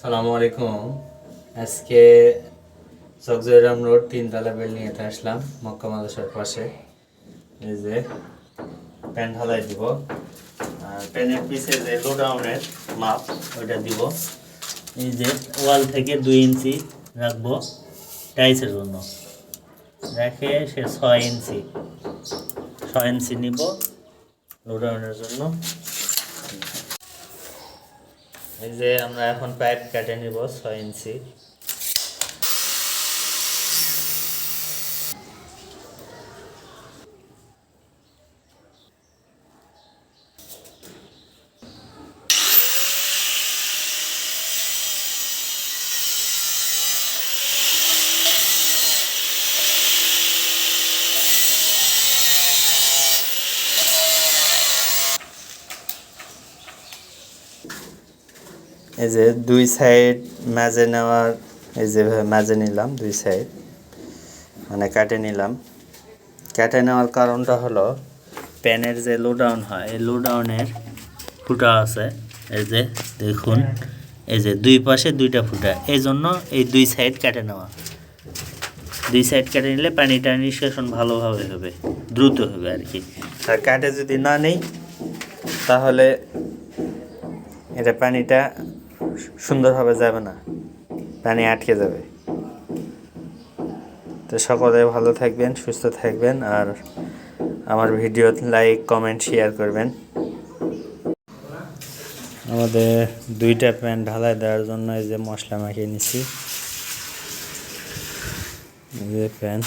সালামু আলাইকুম। আজকে চকজয়রাম রোড 3 তলা বিল্ডিং এতে আসলাম, মক্কা মাদ্রাসার পাশে। এই যে প্যান ঢালাই দিব, আর প্যানের পিছে যে লোডাউনের মাপ ওইটা দিব। এই যে ওয়াল থেকে 2 ইঞ্চি রাখবো টাইলসের জন্য, রেখে সে 6 ইঞ্চি 6 ইঞ্চি নিব লোডাউনের জন্য। এই যে আমরা এখন পাইপ কেটে নিব 6 ইঞ্চি। এই যে 2 সাইড মাঝে নেওয়ার, এই যে মাঝে নিলাম 2 সাইড, মানে কাটে নিলাম। কেটে নেওয়ার কারণটা হলো প্যানের যে লোডাউন হয়, এই লোডাউনের ফুটা আছে। এই যে দেখুন, এই যে 2 পাশে 2টা ফুটা, এই জন্য এই 2 সাইড কেটে নেওয়া। 2 সাইড কেটে নিলে পানিটা নিষ্কাশন ভালোভাবে হবে, দ্রুত হবে আর কি। আর কাটে যদি না নেই তাহলে এটা পানিটা সুন্দরভাবে যাবে না, পানি আটকে যাবে। তো সকলে ভালো থাকবেন, সুস্থ থাকবেন, আর আমার ভিডিও লাইক কমেন্ট শেয়ার করবেন। আমাদের 2টা প্যান ঢালাই দেওয়ার জন্য এই যে মশলা মাখিয়ে নিচ্ছি, এই যে প্যান।